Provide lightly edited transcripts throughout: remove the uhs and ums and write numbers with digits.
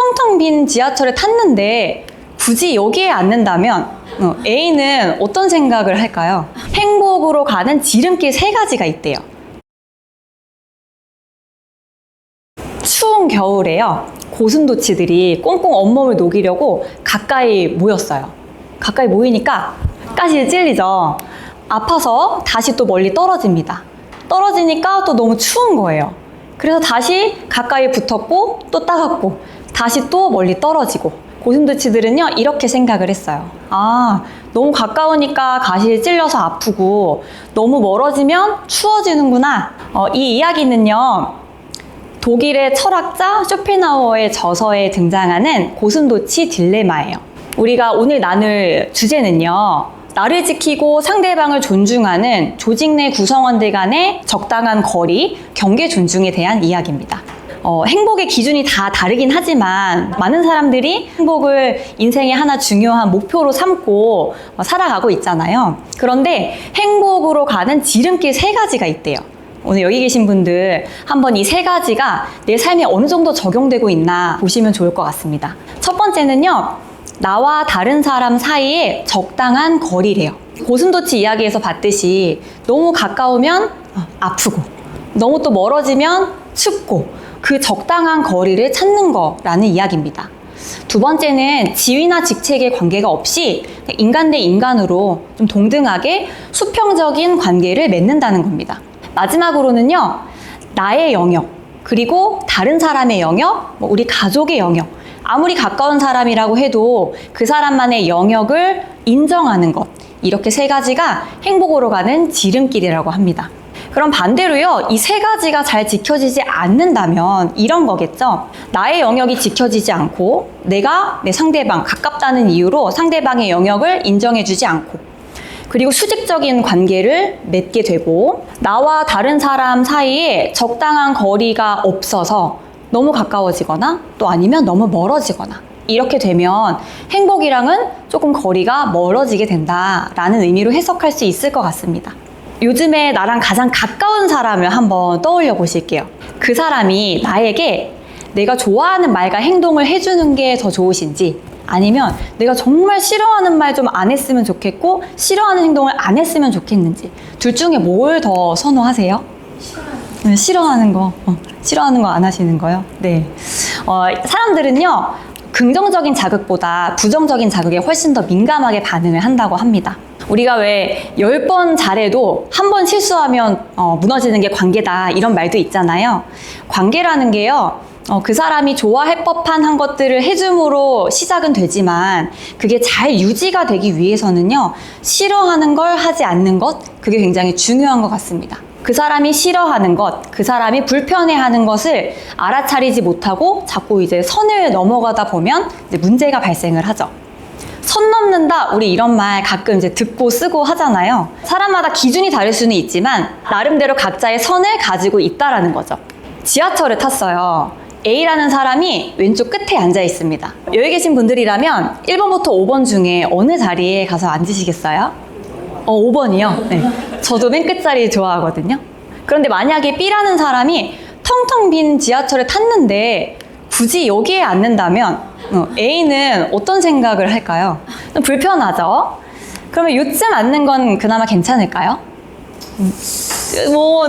텅텅 빈 지하철을 탔는데 굳이 여기에 앉는다면 A는 어떤 생각을 할까요? 행복으로 가는 지름길 3가지가 있대요. 추운 겨울에요. 고슴도치들이 꽁꽁 온몸을 녹이려고 가까이 모였어요. 가까이 모이니까 가시에 찔리죠. 아파서 다시 또 멀리 떨어집니다. 떨어지니까 또 너무 추운 거예요. 그래서 다시 가까이 붙었고 또 따갑고 다시 또 멀리 떨어지고 고슴도치들은요 이렇게 생각을 했어요. 아, 너무 가까우니까 가시에 찔려서 아프고 너무 멀어지면 추워지는구나. 이 이야기는요 독일의 철학자 쇼펜하우어의 저서에 등장하는 고슴도치 딜레마예요. 우리가 오늘 나눌 주제는요 나를 지키고 상대방을 존중하는 조직 내 구성원들 간의 적당한 거리, 경계 존중에 대한 이야기입니다. 행복의 기준이 다 다르긴 하지만 많은 사람들이 행복을 인생의 하나 중요한 목표로 삼고 살아가고 있잖아요. 그런데 행복으로 가는 지름길 3가지가 있대요. 오늘 여기 계신 분들 한번 이 3가지가 내 삶에 어느 정도 적용되고 있나 보시면 좋을 것 같습니다. 첫 번째는요, 나와 다른 사람 사이에 적당한 거리래요. 고슴도치 이야기에서 봤듯이 너무 가까우면 아프고 너무 또 멀어지면 춥고 그 적당한 거리를 찾는 거라는 이야기입니다. 두 번째는 지위나 직책의 관계가 없이 인간 대 인간으로 좀 동등하게 수평적인 관계를 맺는다는 겁니다. 마지막으로는요, 나의 영역, 그리고 다른 사람의 영역, 우리 가족의 영역, 아무리 가까운 사람이라고 해도 그 사람만의 영역을 인정하는 것, 이렇게 3가지가 행복으로 가는 지름길이라고 합니다. 그럼 반대로요, 이 3가지가 잘 지켜지지 않는다면 이런 거겠죠. 나의 영역이 지켜지지 않고 내가 내 상대방, 가깝다는 이유로 상대방의 영역을 인정해주지 않고 그리고 수직적인 관계를 맺게 되고 나와 다른 사람 사이에 적당한 거리가 없어서 너무 가까워지거나 또 아니면 너무 멀어지거나 이렇게 되면 행복이랑은 조금 거리가 멀어지게 된다라는 의미로 해석할 수 있을 것 같습니다. 요즘에 나랑 가장 가까운 사람을 한번 떠올려 보실게요. 그 사람이 나에게 내가 좋아하는 말과 행동을 해주는 게 더 좋으신지 아니면 내가 정말 싫어하는 말 좀 안 했으면 좋겠고 싫어하는 행동을 안 했으면 좋겠는지 둘 중에 뭘 더 선호하세요? 싫어하는 거. 싫어하는 거 안 하시는 거요? 네. 사람들은요 긍정적인 자극보다 부정적인 자극에 훨씬 더 민감하게 반응을 한다고 합니다. 우리가 왜 10번 잘해도 한 번 실수하면 무너지는 게 관계다 이런 말도 있잖아요. 관계라는 게요 그 사람이 좋아할 법한 한 것들을 해줌으로 시작은 되지만 그게 잘 유지가 되기 위해서는요 싫어하는 걸 하지 않는 것, 그게 굉장히 중요한 것 같습니다. 그 사람이 싫어하는 것, 그 사람이 불편해하는 것을 알아차리지 못하고 자꾸 이제 선을 넘어가다 보면 이제 문제가 발생을 하죠. 선 넘는다, 우리 이런 말 가끔 이제 듣고 쓰고 하잖아요. 사람마다 기준이 다를 수는 있지만 나름대로 각자의 선을 가지고 있다라는 거죠. 지하철을 탔어요. A라는 사람이 왼쪽 끝에 앉아 있습니다. 여기 계신 분들이라면 1번부터 5번 중에 어느 자리에 가서 앉으시겠어요? 5번이요? 네. 저도 맨 끝자리 좋아하거든요. 그런데 만약에 B라는 사람이 텅텅 빈 지하철을 탔는데 굳이 여기에 앉는다면 A는 어떤 생각을 할까요? 좀 불편하죠? 그러면 요쯤 앉는 건 그나마 괜찮을까요?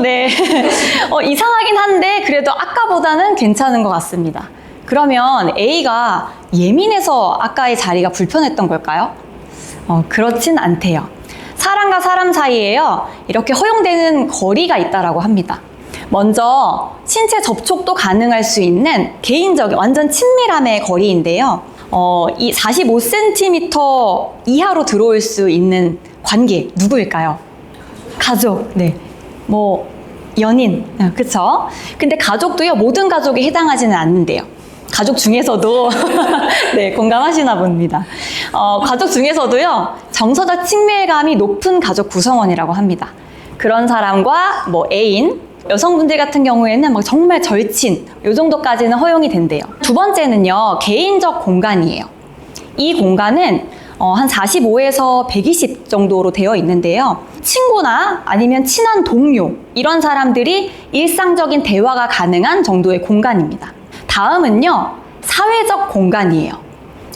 네. 이상하긴 한데 그래도 아까보다는 괜찮은 것 같습니다. 그러면 A가 예민해서 아까의 자리가 불편했던 걸까요? 그렇진 않대요. 사람과 사람 사이에요 이렇게 허용되는 거리가 있다라고 합니다. 먼저 신체 접촉도 가능할 수 있는 개인적인 완전 친밀함의 거리인데요. 이 45cm 이하로 들어올 수 있는 관계 누구일까요? 가족, 네. 연인, 그쵸? 근데 가족도요, 모든 가족에 해당하지는 않는데요. 가족 중에서도, 네, 공감하시나 봅니다. 가족 중에서도요, 정서적 친밀감이 높은 가족 구성원이라고 합니다. 그런 사람과 애인, 여성분들 같은 경우에는 정말 절친, 요 정도까지는 허용이 된대요. 두 번째는요, 개인적 공간이에요. 이 공간은 한 45에서 120 정도로 되어 있는데요. 친구나 아니면 친한 동료, 이런 사람들이 일상적인 대화가 가능한 정도의 공간입니다. 다음은요, 사회적 공간이에요.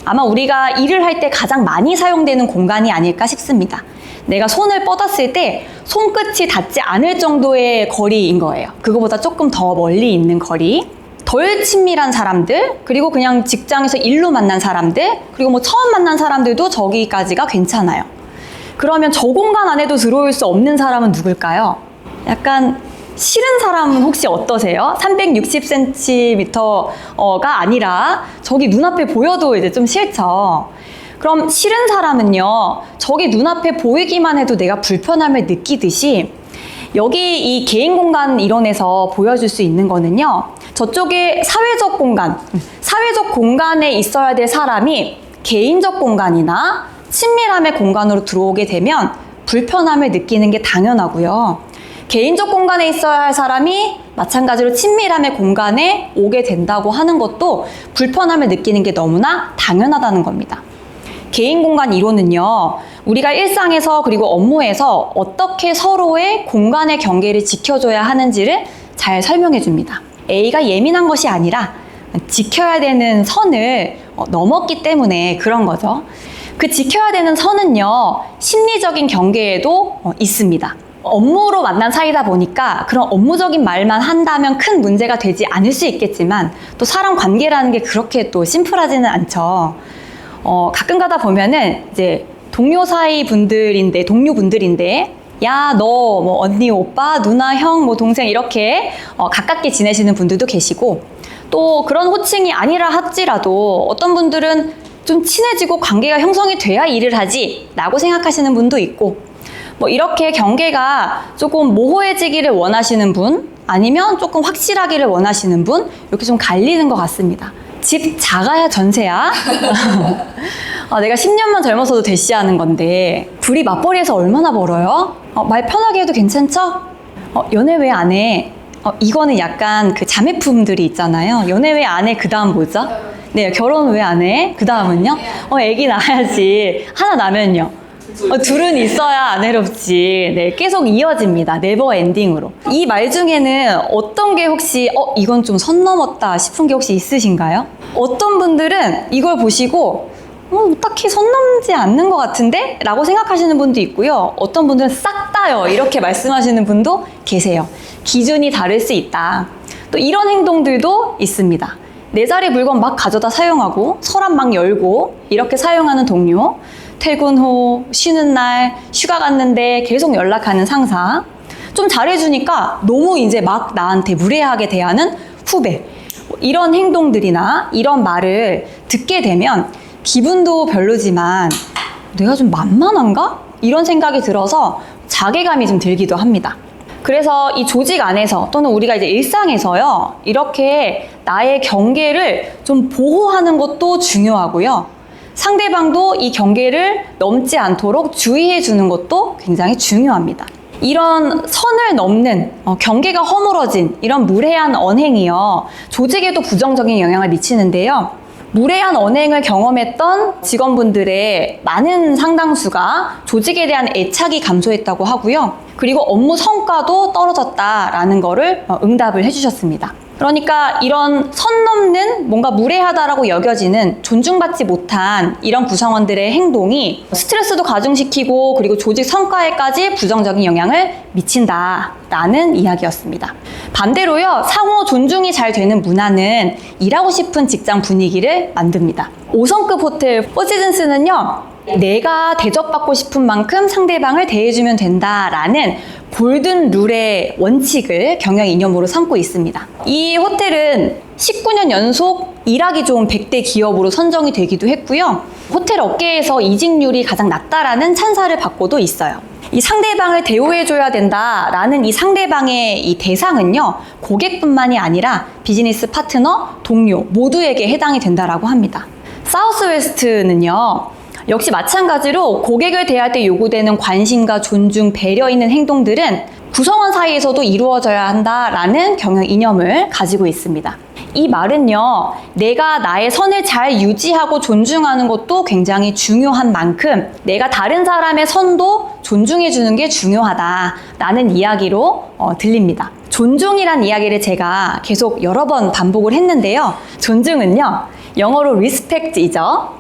아마 우리가 일을 할 때 가장 많이 사용되는 공간이 아닐까 싶습니다. 내가 손을 뻗었을 때 손끝이 닿지 않을 정도의 거리인 거예요. 그거보다 조금 더 멀리 있는 거리. 덜 친밀한 사람들, 그리고 그냥 직장에서 일로 만난 사람들, 그리고 뭐 처음 만난 사람들도 저기까지가 괜찮아요. 그러면 저 공간 안에도 들어올 수 없는 사람은 누굴까요? 약간 싫은 사람은 혹시 어떠세요? 360cm가 아니라 저기 눈앞에 보여도 이제 좀 싫죠. 그럼 싫은 사람은요, 저기 눈앞에 보이기만 해도 내가 불편함을 느끼듯이 여기 이 개인 공간 이론에서 보여줄 수 있는 거는요, 저쪽에 사회적 공간에 있어야 될 사람이 개인적 공간이나 친밀함의 공간으로 들어오게 되면 불편함을 느끼는 게 당연하고요. 개인적 공간에 있어야 할 사람이 마찬가지로 친밀함의 공간에 오게 된다고 하는 것도 불편함을 느끼는 게 너무나 당연하다는 겁니다. 개인 공간 이론은요, 우리가 일상에서 그리고 업무에서 어떻게 서로의 공간의 경계를 지켜줘야 하는지를 잘 설명해 줍니다. A가 예민한 것이 아니라 지켜야 되는 선을 넘었기 때문에 그런 거죠. 그 지켜야 되는 선은요, 심리적인 경계에도 있습니다. 업무로 만난 사이다 보니까 그런 업무적인 말만 한다면 큰 문제가 되지 않을 수 있겠지만 또 사람 관계라는 게 그렇게 또 심플하지는 않죠. 가끔 가다 보면은 이제 동료 분들인데 야, 너 뭐 언니, 오빠, 누나, 형, 뭐 동생 이렇게 가깝게 지내시는 분들도 계시고, 또 그런 호칭이 아니라 할지라도 어떤 분들은 좀 친해지고 관계가 형성이 돼야 일을 하지 라고 생각하시는 분도 있고, 뭐 이렇게 경계가 조금 모호해지기를 원하시는 분, 아니면 조금 확실하기를 원하시는 분, 이렇게 좀 갈리는 것 같습니다. 집 작아야 전세야. 내가 10년만 젊어서도 대시하는 건데 둘이 맞벌이해서 얼마나 벌어요? 말 편하게 해도 괜찮죠? 연애 왜 안 해? 이거는 약간 그 자매품들이 있잖아요. 연애 왜 안 해? 그 다음 뭐죠? 네, 결혼 왜 안 해? 그 다음은요? 애기 낳아야지. 하나 나면요? 둘은 있어야 안 외롭지. 네, 계속 이어집니다. 네버 엔딩으로. 이 말 중에는 어떤 게 혹시 이건 좀 선 넘었다 싶은 게 혹시 있으신가요? 어떤 분들은 이걸 보시고 딱히 선 넘지 않는 것 같은데? 라고 생각하시는 분도 있고요. 어떤 분들은 싹 다요. 이렇게 말씀하시는 분도 계세요. 기준이 다를 수 있다. 또 이런 행동들도 있습니다. 내 자리 물건 막 가져다 사용하고 서랍 막 열고 이렇게 사용하는 동료, 퇴근 후, 쉬는 날, 휴가 갔는데 계속 연락하는 상사, 좀 잘해주니까 너무 이제 막 나한테 무례하게 대하는 후배, 이런 행동들이나 이런 말을 듣게 되면 기분도 별로지만 내가 좀 만만한가? 이런 생각이 들어서 자괴감이 좀 들기도 합니다. 그래서 이 조직 안에서 또는 우리가 이제 일상에서요, 이렇게 나의 경계를 좀 보호하는 것도 중요하고요. 상대방도 이 경계를 넘지 않도록 주의해 주는 것도 굉장히 중요합니다. 이런 선을 넘는 경계가 허물어진 이런 무례한 언행이요, 조직에도 부정적인 영향을 미치는데요. 무례한 언행을 경험했던 직원분들의 많은 상당수가 조직에 대한 애착이 감소했다고 하고요. 그리고 업무 성과도 떨어졌다라는 거를 응답을 해주셨습니다. 그러니까 이런 선 넘는 뭔가 무례하다라고 여겨지는 존중받지 못한 이런 구성원들의 행동이 스트레스도 가중시키고 그리고 조직 성과에까지 부정적인 영향을 미친다라는 이야기였습니다. 반대로요, 상호 존중이 잘 되는 문화는 일하고 싶은 직장 분위기를 만듭니다. 5성급 호텔 포시즌스는요, 내가 대접받고 싶은 만큼 상대방을 대해주면 된다라는 골든 룰의 원칙을 경영 이념으로 삼고 있습니다. 이 호텔은 19년 연속 일하기 좋은 100대 기업으로 선정이 되기도 했고요. 호텔 업계에서 이직률이 가장 낮다라는 찬사를 받고도 있어요. 이 상대방을 대우해줘야 된다라는 이 상대방의 이 대상은요, 고객뿐만이 아니라 비즈니스 파트너, 동료 모두에게 해당이 된다라고 합니다. 사우스웨스트는요, 역시 마찬가지로 고객을 대할 때 요구되는 관심과 존중, 배려 있는 행동들은 구성원 사이에서도 이루어져야 한다라는 경영 이념을 가지고 있습니다. 이 말은요, 내가 나의 선을 잘 유지하고 존중하는 것도 굉장히 중요한 만큼 내가 다른 사람의 선도 존중해주는 게 중요하다라는 이야기로 들립니다. 존중이란 이야기를 제가 계속 여러 번 반복을 했는데요. 존중은요, 영어로 respect이죠.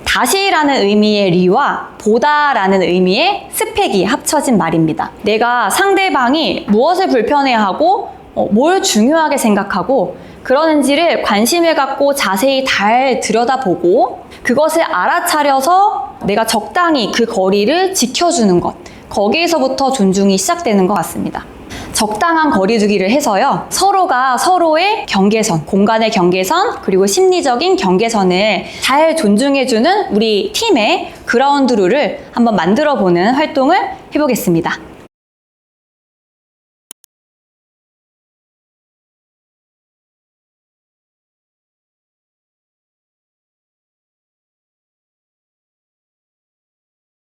다시라는 의미의 리와 보다라는 의미의 스펙이 합쳐진 말입니다. 내가 상대방이 무엇을 불편해하고 뭘 중요하게 생각하고 그러는지를 관심을 갖고 자세히 잘 들여다보고 그것을 알아차려서 내가 적당히 그 거리를 지켜주는 것, 거기에서부터 존중이 시작되는 것 같습니다. 적당한 거리두기를 해서요, 서로가 서로의 경계선, 공간의 경계선, 그리고 심리적인 경계선을 잘 존중해주는 우리 팀의 그라운드 룰을 한번 만들어 보는 활동을 해보겠습니다.